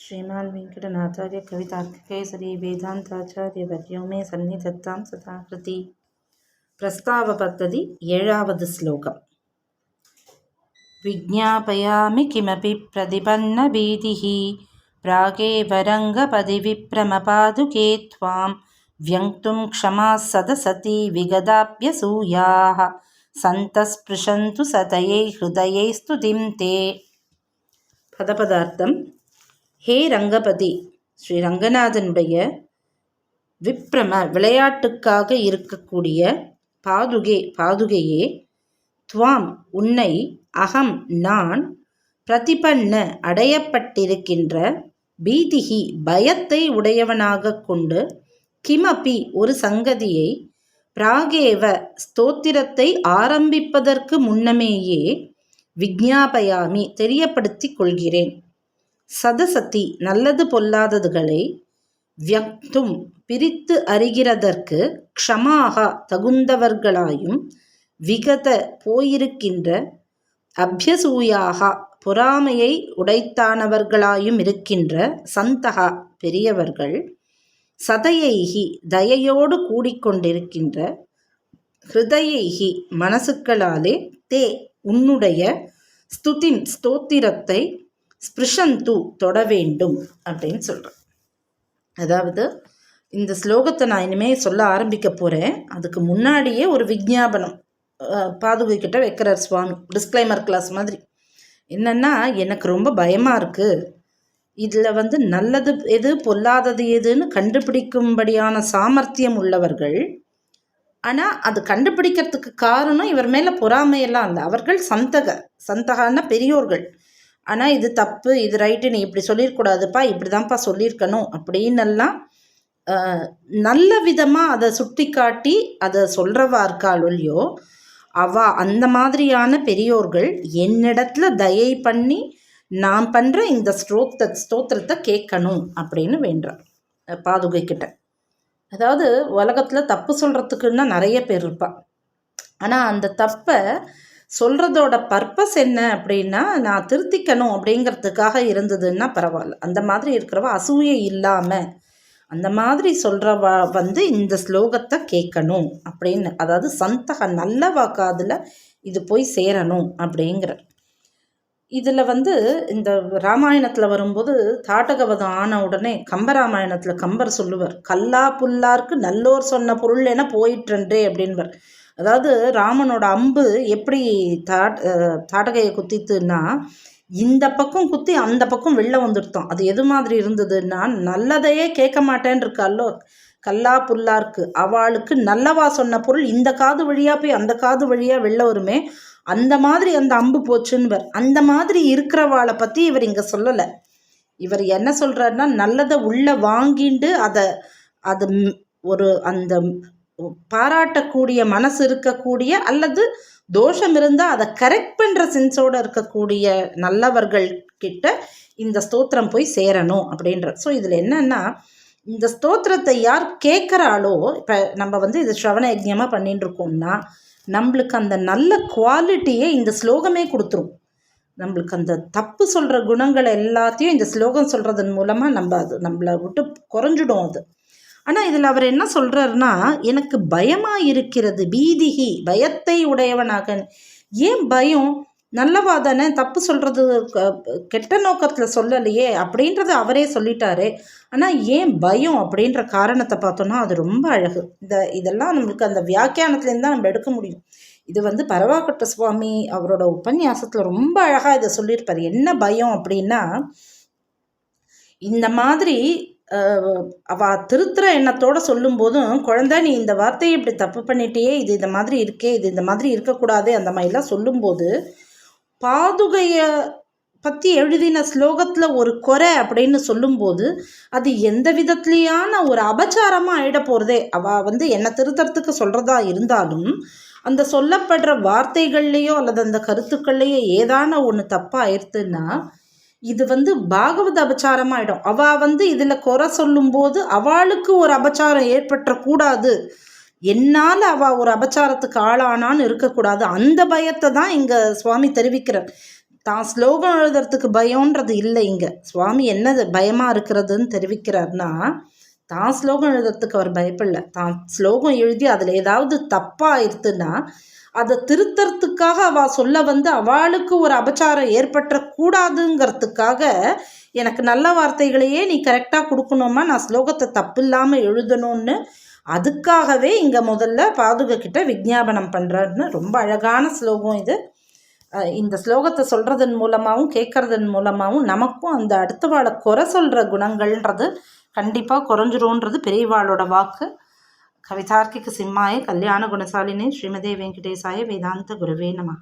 श्रीमान् वेङ्कटनाथार्य कवितार्किकेसरी वेदान्ताचार्यवर्यो मे सन्निधत्तां सदा कृति. प्रस्तावपद्धति 7வது श्लोकम्. विज्ञापयामि किमपि प्रतिपन्नभीतिः प्रागेव रङ्गपदिविप्रमपादुके त्वां व्यङ्क्तुं क्षमाः सदसति विगदाप्यसूयाः सन्तस्पृशन्तु सतयै हृदयै स्तुतिं ते. பதபதார்த்தம். ஹே ரங்கபதி, ஸ்ரீ ரங்கநாதனுடைய விப்ரம விளையாட்டுக்காக இருக்கக்கூடிய பாதுகையே, துவாம் உன்னை, அகம் நான், பிரதிபன்ன அடையப்பட்டிருக்கின்ற, பீதிகி பயத்தை உடையவனாக கொண்டு, கிமபி ஒரு சங்கதியை, பிராகேவ ஸ்தோத்திரத்தை ஆரம்பிப்பதற்கு முன்னமேயே, விஜ்ஞாபயாமி தெரியப்படுத்திக் கொள்கிறேன், சதசதி நல்லது பொல்லாததுகளை, வியக்தும் பிரித்து அறிகிறதற்கு, க்ஷமாக தகுந்தவர்களாயும், விகத போயிருக்கின்ற, அபியசூயாக பொறாமையை உடைத்தானவர்களாயும் இருக்கின்ற, சந்தகா பெரியவர்கள், சதையைகி தயையோடு கூடிக்கொண்டிருக்கின்ற, ஹிருதயைகி மனசுக்களாலே, தே உன்னுடைய, ஸ்துதிம் ஸ்தோத்திரத்தை, ஸ்பிருஷந்து தொட வேண்டும் அப்படின்னு சொல்கிறேன். அதாவது இந்த ஸ்லோகத்தை நான் இனிமேல் சொல்ல ஆரம்பிக்க போகிறேன். அதுக்கு முன்னாடியே ஒரு விஜ்ஞாபனம் பாதுகை கிட்ட வைக்கிறார் சுவாமி, டிஸ்க்ளைமர் கிளாஸ் மாதிரி. என்னென்னா, எனக்கு ரொம்ப பயமாக இருக்குது, இதில் நல்லது எது பொல்லாதது எதுன்னு கண்டுபிடிக்கும்படியான சாமர்த்தியம் உள்ளவர்கள். ஆனால் அது கண்டுபிடிக்கிறதுக்கு காரணம் இவர் மேலே பொறாமையெல்லாம் இல்லை. அவர்கள் சந்தகான பெரியோர்கள். ஆனால் இது தப்பு, இது ரைட்டு, நீ இப்படி சொல்லியிருக்கூடாதுப்பா, இப்படி தான்ப்பா சொல்லியிருக்கணும் அப்படின்னெல்லாம் நல்ல விதமாக அதை சுட்டி காட்டி அதை சொல்கிறவா இருக்காள் இல்லையோ, அந்த மாதிரியான பெரியோர்கள் என்னிடத்துல தயை பண்ணி நான் பண்ணுற இந்த ஸ்தோத்திரத்தை கேட்கணும் அப்படின்னு வேண்டார் பாதுகை கிட்ட. அதாவது உலகத்தில் தப்பு சொல்கிறதுக்குன்னா நிறைய பேர் இருப்பாள். ஆனால் அந்த தப்பை சொல்கிறதோட பர்பஸ் என்ன அப்படின்னா, நான் திருத்திக்கணும் அப்படிங்கிறதுக்காக இருந்ததுன்னா பரவாயில்ல. அந்த மாதிரி இருக்கிறவா அசூயை இல்லாமல் அந்த மாதிரி சொல்கிறவா இந்த ஸ்லோகத்தை கேட்கணும் அப்படின்னு, அதாவது சந்தக நல்ல வாக்காதில் இது போய் சேரணும் அப்படிங்கிற. இதில் இந்த ராமாயணத்தில் வரும்போது தாட்டகவதம் ஆன உடனே கம்பராமாயணத்தில் கம்பர் சொல்லுவார், கல்லா புல்லாருக்கு நல்லோர் சொன்ன பொருள் என போயிற்றன்றே அப்படின்வர். அதாவது ராமனோட அம்பு எப்படி தாட்டகையை குத்தித்துன்னா, இந்த பக்கம் குத்தி அந்த பக்கம் வெளில வந்துடுத்தோம். அது எது மாதிரி இருந்ததுன்னா, நல்லதையே கேட்க மாட்டேன்னு இருக்காளோ கல்லா புல்லாருக்கு, அவளுக்கு நல்லவா சொன்ன பொருள் இந்த காது வழியாக போய் அந்த காது வழியாக வெளில வருமே, அந்த மாதிரி அந்த அம்பு போச்சுன்னுவர். அந்த மாதிரி இருக்கிறவாளை பற்றி இவர் இங்கே சொல்லலை. இவர் என்ன சொல்கிறாருன்னா, நல்லதை உள்ளே வாங்கிண்டு அது ஒரு அந்த பாராட்டக்கூடிய மனசு இருக்கக்கூடிய, அல்லது தோஷம் இருந்தால் அதை கரெக்ட் பண்ணுற சென்ஸோடு இருக்கக்கூடிய நல்லவர்கள் கிட்ட இந்த ஸ்தோத்திரம் போய் சேரணும் அப்படின்ற. ஸோ இதில் என்னன்னா, இந்த ஸ்தோத்திரத்தை யார் கேட்குறாளோ, இப்போ நம்ம இது ஸ்ரவண யஜ்ஞமாக பண்ணிட்டு இருக்கோம்னா, நம்மளுக்கு அந்த நல்ல குவாலிட்டியை இந்த ஸ்லோகமே கொடுத்துரும். நம்மளுக்கு அந்த தப்பு சொல்கிற குணங்கள் எல்லாத்தையும் இந்த ஸ்லோகம் சொல்கிறதன் மூலமாக நம்மளை விட்டு குறைஞ்சிடும் அது. ஆனால் இதில் அவர் என்ன சொல்கிறாருன்னா, எனக்கு பயமாக இருக்கிறது, பீதிகி பயத்தை உடையவனாக. ஏன் பயம்? நல்லவா தானே, தப்பு சொல்கிறது கெட்ட நோக்கத்தில் சொல்லலையே அப்படின்றத அவரே சொல்லிட்டாரு. ஆனால் ஏன் பயம் அப்படின்ற காரணத்தை பார்த்தோன்னா அது ரொம்ப அழகு. இதெல்லாம் நம்மளுக்கு அந்த வியாக்கியானத்துலேருந்து தான் நம்ம எடுக்க முடியும். இது பரவாக்கட்ட சுவாமி அவரோட உபன்யாசத்தில் ரொம்ப அழகாக இதை சொல்லியிருப்பார். என்ன பயம் அப்படின்னா, இந்த மாதிரி திருத்துற எண்ணத்தோடு சொல்லும்போதும், குழந்தை நீ இந்த வார்த்தையை இப்படி தப்பு பண்ணிட்டே, இது இந்த மாதிரி இருக்கே, இது இந்த மாதிரி இருக்கக்கூடாது, அந்த மாதிரிலாம் சொல்லும்போது, பாதுகையை பற்றி எழுதின ஸ்லோகத்தில் ஒரு குறை அப்படின்னு சொல்லும்போது அது எந்த விதத்துலையான ஒரு அபச்சாரமாக ஆகிட போகிறதே. அவள் என்னை திருத்தறதுக்கு சொல்கிறதா இருந்தாலும் அந்த சொல்லப்படுற வார்த்தைகள்லேயோ அல்லது அந்த கருத்துக்கள்லேயோ ஏதான ஒன்று தப்பாக ஆயிடுத்துன்னா இது பாகவத அபச்சாரமாயிடும். அவள் இதில் குறை சொல்லும்போது அவளுக்கு ஒரு அபச்சாரம் ஏற்பட்டக்கூடாது, என்னால் அவள் ஒரு அபச்சாரத்துக்கு ஆளானான்னு இருக்கக்கூடாது. அந்த பயத்தை தான் இங்கே சுவாமி தெரிவிக்கிறார். தான் ஸ்லோகம் எழுதுறதுக்கு பயம்ன்றது இல்லை. இங்கே சுவாமி என்னது பயமாக இருக்கிறதுன்னு தெரிவிக்கிறார்னா, தான் ஸ்லோகம் எழுதுறதுக்கு அவர் பயப்படல. தான் ஸ்லோகம் எழுதி அதில் ஏதாவது தப்பாக இருக்குன்னா அதை திருத்தறதுக்காக அவள் சொல்ல வந்து அவளுக்கு ஒரு அபச்சாரம் ஏற்பட்டக்கூடாதுங்கிறதுக்காக எனக்கு நல்ல வார்த்தைகளையே நீ கரெக்டாக கொடுக்கணுமா, நான் ஸ்லோகத்தை தப்பு இல்லாமல் எழுதணும்னு அதுக்காகவே இங்கே முதல்ல பாதுகைக்கிட்ட விஜ்ஞாபனம் பண்ணுறாருன்னு ரொம்ப அழகான ஸ்லோகம் இது. இந்த ஸ்லோகத்தை சொல்கிறதன் மூலமாகவும் கேட்குறதன் மூலமாகவும் நமக்கும் அந்த அடுத்தவாளை குறை சொல்கிற குணங்கள்ன்றது கண்டிப்பாக குறைஞ்சிரும்ன்றது பெரியவாளோட வாக்கு. கவிதார்க்கிக சிம்மாய கல்யாண குணசாலினே ஸ்ரீமதே வெங்கடேசாய வேதாந்த குருவே நமஹ.